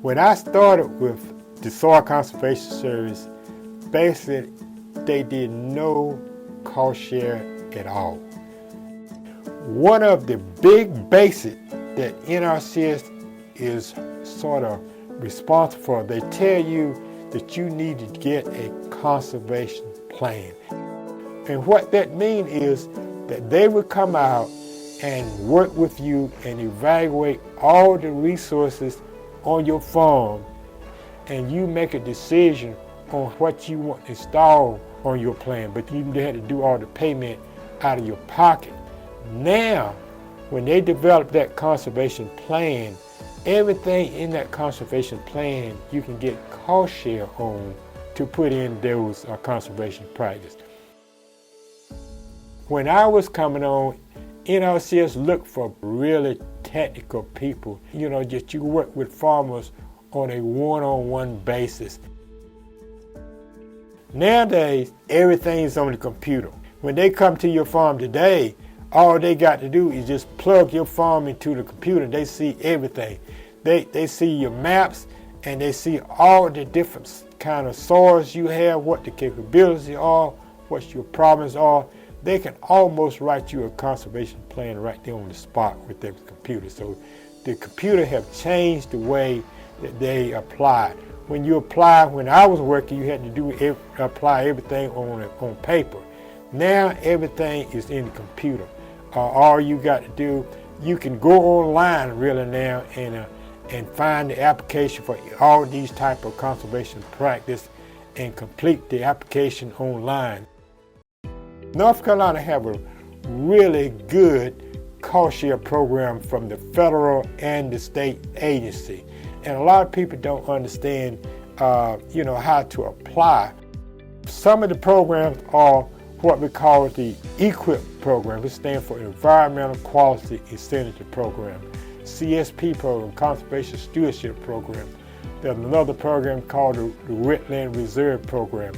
When I started with the Soil Conservation Service, basically they did no cost share at all. One of the big basics that NRCS is sort of responsible for, they tell you that you need to get a conservation plan. And what that means is that they will come out and work with you and evaluate all the resources on your farm, and you make a decision on what you want to install on your plan, but you had to do all the payment out of your pocket. Now, when they develop that conservation plan, everything in that conservation plan you can get cost share on to put in those conservation practices. When I was coming on, NRCS looked for really technical people, that you work with farmers on a one-on-one basis. Nowadays, everything's on the computer. When they come to your farm today, all they got to do is just plug your farm into the computer. They see everything. They see your maps, and they see all the different kind of soils you have, what the capabilities are, what your problems are. They can almost write you a conservation plan right there on the spot with their computer. So the computer have changed the way that they apply. When I was working, you had to apply everything on paper. Now everything is in the computer. All you got to do, you can go online really now and find the application for all these type of conservation practice and complete the application online. North Carolina have a really good cost share program from the federal and the state agency. And a lot of people don't understand, how to apply. Some of the programs are what we call the EQIP program. It stands for Environmental Quality Incentive Program. CSP program, Conservation Stewardship Program. There's another program called the Wetland Reserve Program.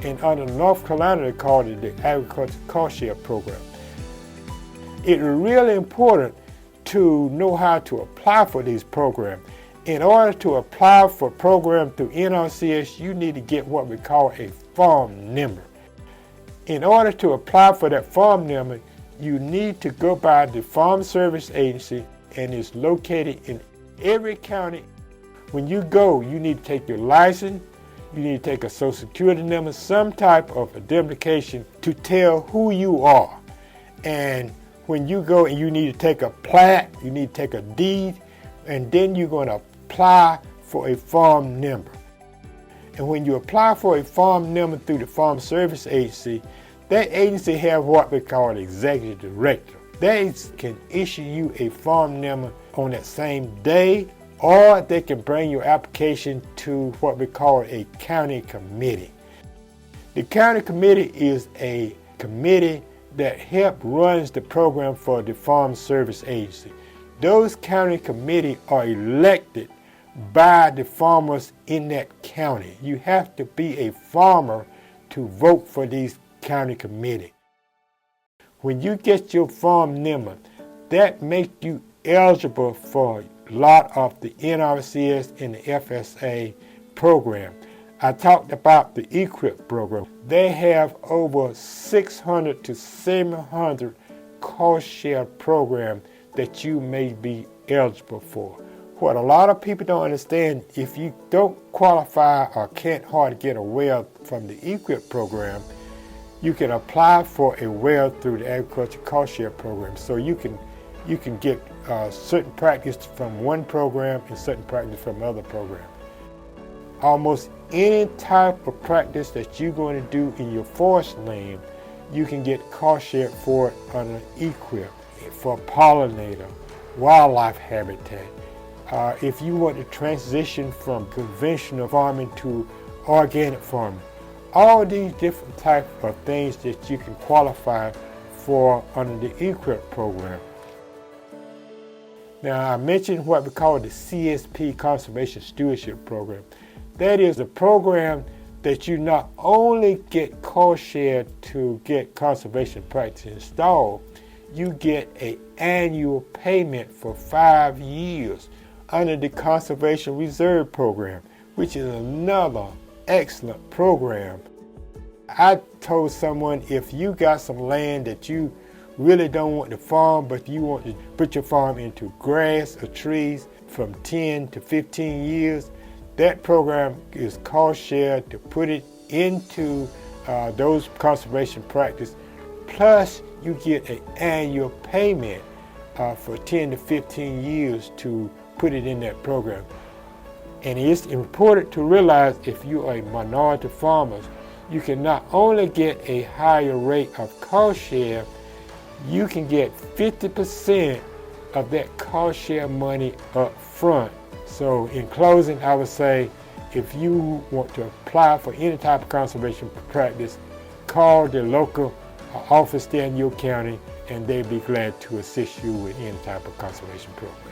And under North Carolina, they call it the Agriculture Cost Share Program. It's really important to know how to apply for these programs. In order to apply for a program through NRCS, you need to get what we call a farm number. In order to apply for that farm number, you need to go by the Farm Service Agency, and it's located in every county. When you go, you need to take your license, you need to take a Social Security number, some type of identification to tell who you are. And when you go and you need to take a plat, you need to take a deed, and then you're going to apply for a farm number. And when you apply for a farm number through the Farm Service Agency, that agency have what we call an executive director. They can issue you a farm number on that same day, or they can bring your application to what we call a county committee. The county committee is a committee that runs the program for the Farm Service Agency. Those county committees are elected by the farmers in that county. You have to be a farmer to vote for these county committees. When you get your farm number, that makes you eligible for a lot of the NRCS and the FSA program. I talked about the EQIP program. They have over 600 to 700 cost share programs that you may be eligible for. What a lot of people don't understand, if you don't qualify or can't hardly get a well from the EQIP program, you can apply for a well through the Agriculture Cost Share Program. So you can get certain practice from one program and certain practice from another program. Almost any type of practice that you're going to do in your forest land, you can get cost share for it under EQIP, for pollinator, wildlife habitat. If you want to transition from conventional farming to organic farming, all these different types of things that you can qualify for under the EQIP program. Now, I mentioned what we call the CSP, Conservation Stewardship Program. That is a program that you not only get cost share to get conservation practice installed, you get an annual payment for 5 years under the Conservation Reserve Program, which is another excellent program. I told someone, if you got some land that you really don't want to farm, but you want to put your farm into grass or trees from 10 to 15 years, that program is cost share to put it into those conservation practices. Plus, you get an annual payment for 10 to 15 years to put it in that program. And it's important to realize, if you are a minority farmer, you can not only get a higher rate of cost share, you can get 50% of that cost share money up front. So in closing, I would say, if you want to apply for any type of conservation practice, call the local office there in your county, and they'll be glad to assist you with any type of conservation program.